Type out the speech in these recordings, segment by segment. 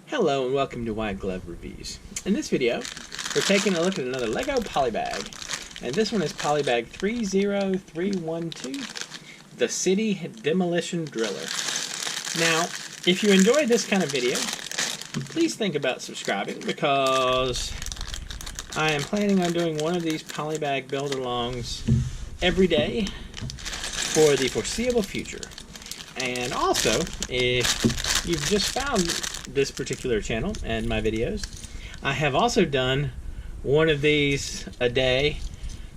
Hello and welcome to White Glove Reviews. In this video, we're taking a look at another LEGO Polybag, and this one is Polybag 30312, the City Demolition Driller. Now, if you enjoy this kind of video, please think about subscribing because I am planning on doing one of these Polybag build-alongs every day for the foreseeable future. And also, if you've just found this particular channel and my videos, I have also done one of these a day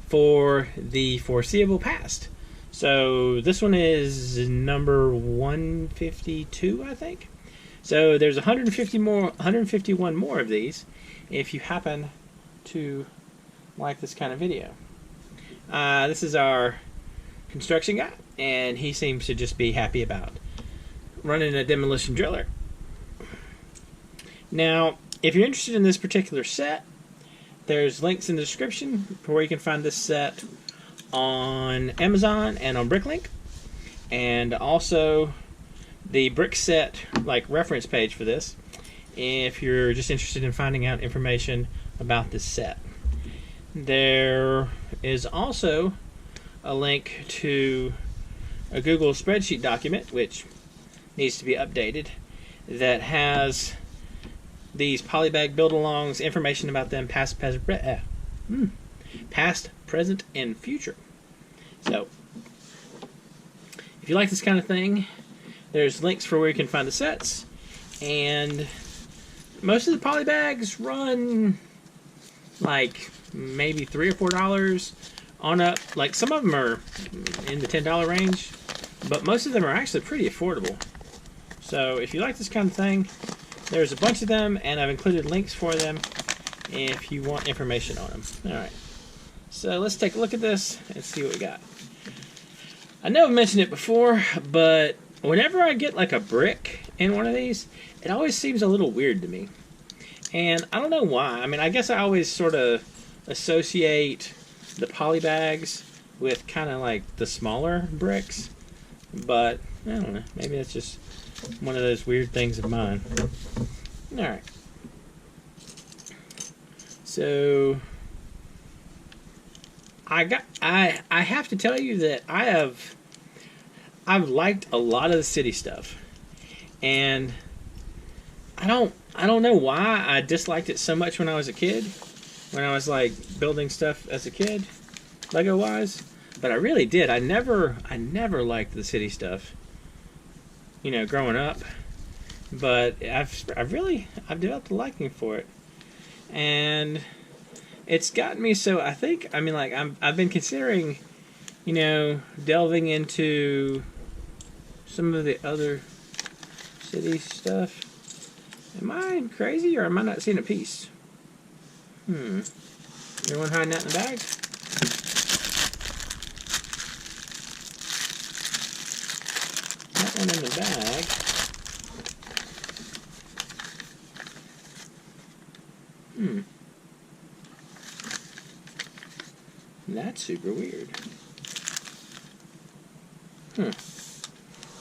for the foreseeable past. So this one is number 152, I think. So there's 151 more of these if you happen to like this kind of video. This is our construction guy, and he seems to just be happy about running a demolition driller. Now, if you're interested in this particular set, there's links in the description for where you can find this set on Amazon and on Bricklink, and also the brick set reference page for this if you're just interested in finding out information about this set. There is also a link to a Google spreadsheet document which needs to be updated that has these Polybag build-alongs, information about them past, present, and future. So, if you like this kind of thing, there's links for where you can find the sets, and most of the Polybags run like maybe $3 or $4 on up. Like some of them are in the $10 range, but most of them are actually pretty affordable. So if you like this kind of thing, there's a bunch of them, and I've included links for them if you want information on them. Alright, so let's take a look at this and see what we got. I know I've mentioned it before, but whenever I get like a brick in one of these, it always seems a little weird to me. And I don't know why. I mean, I guess I always sort of associate the Polybags with kind of like the smaller bricks, but I don't know. Maybe that's just one of those weird things of mine. Alright. So I have to tell you that I've liked a lot of the city stuff. And I don't know why I disliked it so much when I was a kid. When I was like building stuff as a kid, Lego wise. But I really did. I never liked the city stuff, you know, growing up. But I've developed a liking for it, and it's gotten me so I've been considering, you know, delving into some of the other city stuff. Am I crazy, or am I not seeing a piece? Anyone hiding that in the bag? That one in the bag. That's super weird.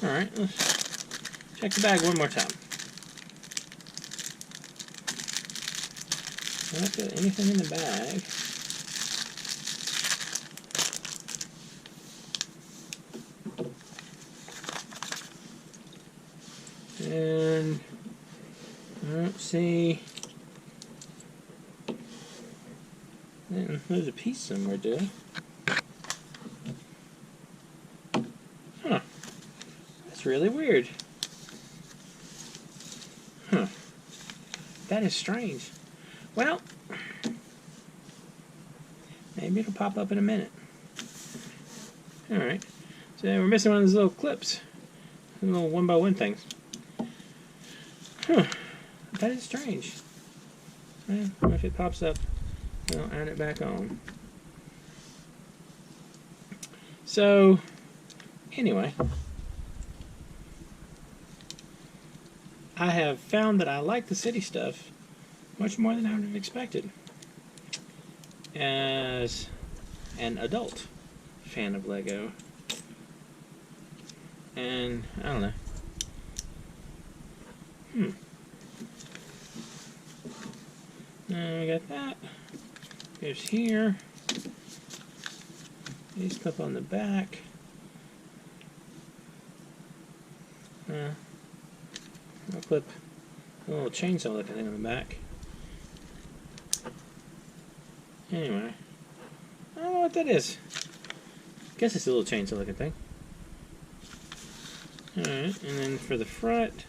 Alright, let's check the bag one more time. I don't feel anything in the bag. And I don't see. There's a piece somewhere, dude. Huh. That's really weird. Huh. That is strange. Well, maybe it'll pop up in a minute. Alright. So we're missing one of those little clips. Little 1x1 things. Huh. That is strange. Well, if it pops up, I'll add it back on. So, anyway, I have found that I like the city stuff much more than I would have expected as an adult fan of Lego. And I don't know. And we got that. Goes here. These clip on the back. I'll clip a little chainsaw looking thing on the back. Anyway, I don't know what that is. Guess it's a little chainsaw looking thing. Alright, and then for the front,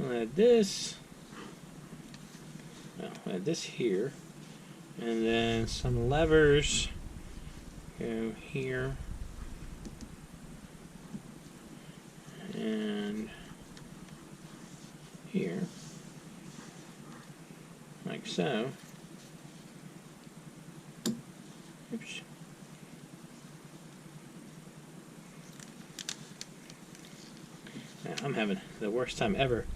I'll add this. I'll add this here. And then some levers go here. And here. Like so. Oops. I'm having the worst time ever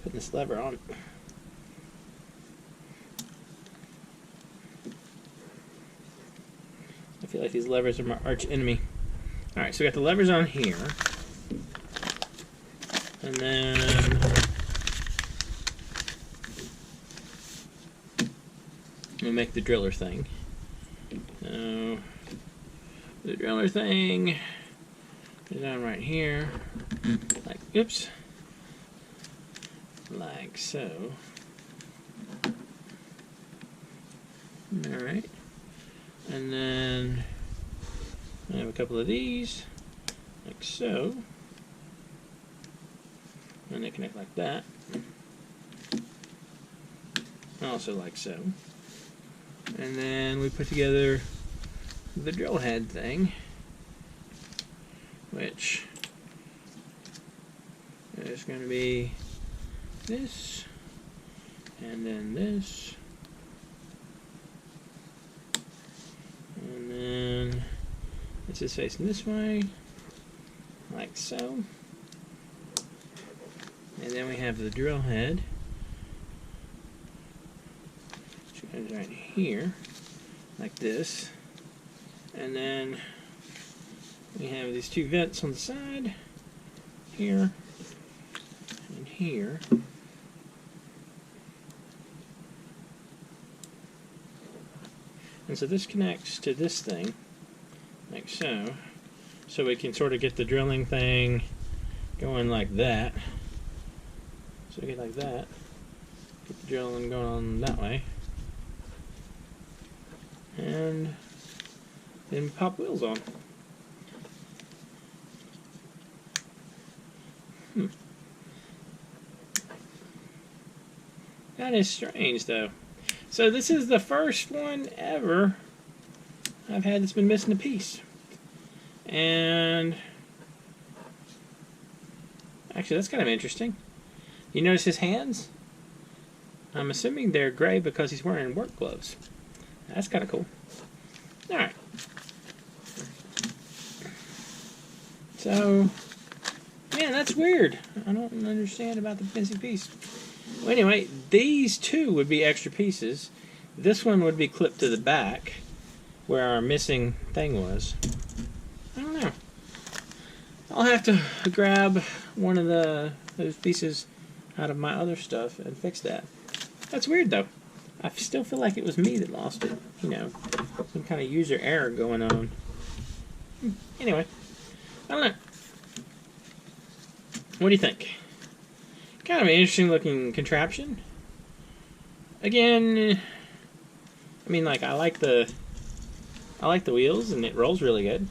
putting this lever on. I feel like these levers are my arch enemy. Alright, so we got the levers on here. And then we'll make the driller thing. So the driller thing is down right here. Like, oops. Like so. Alright. And then I have a couple of these. Like so. And they connect like that. Also like so. And then we put together the drill head thing, which is going to be this, and then this, and then this is facing this way, like so. And then we have the drill head, which goes right here, like this. And then we have these two vents on the side, here and here. And so this connects to this thing, like so. So we can sort of get the drilling thing going like that. So we get like that. Get the drilling going on that way. And then pop wheels on. That is strange, though. So this is the first one ever I've had that's been missing a piece. And actually, that's kind of interesting. You notice his hands? I'm assuming they're gray because he's wearing work gloves. That's kind of cool. Alright. So, man, that's weird. I don't understand about the missing piece. Well, anyway, these two would be extra pieces. This one would be clipped to the back where our missing thing was. I don't know. I'll have to grab one of those pieces out of my other stuff and fix that. That's weird, though. I still feel like it was me that lost it. You know, some kind of user error going on. Anyway, I don't know. What do you think? Kind of an interesting looking contraption. Again, I mean, like, I like the wheels and it rolls really good.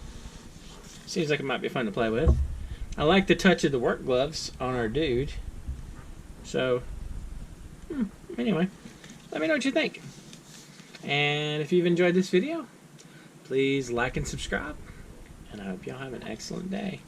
Seems like it might be fun to play with. I like the touch of the work gloves on our dude. So, anyway, let me know what you think. And if you've enjoyed this video, please like and subscribe. And I hope y'all have an excellent day.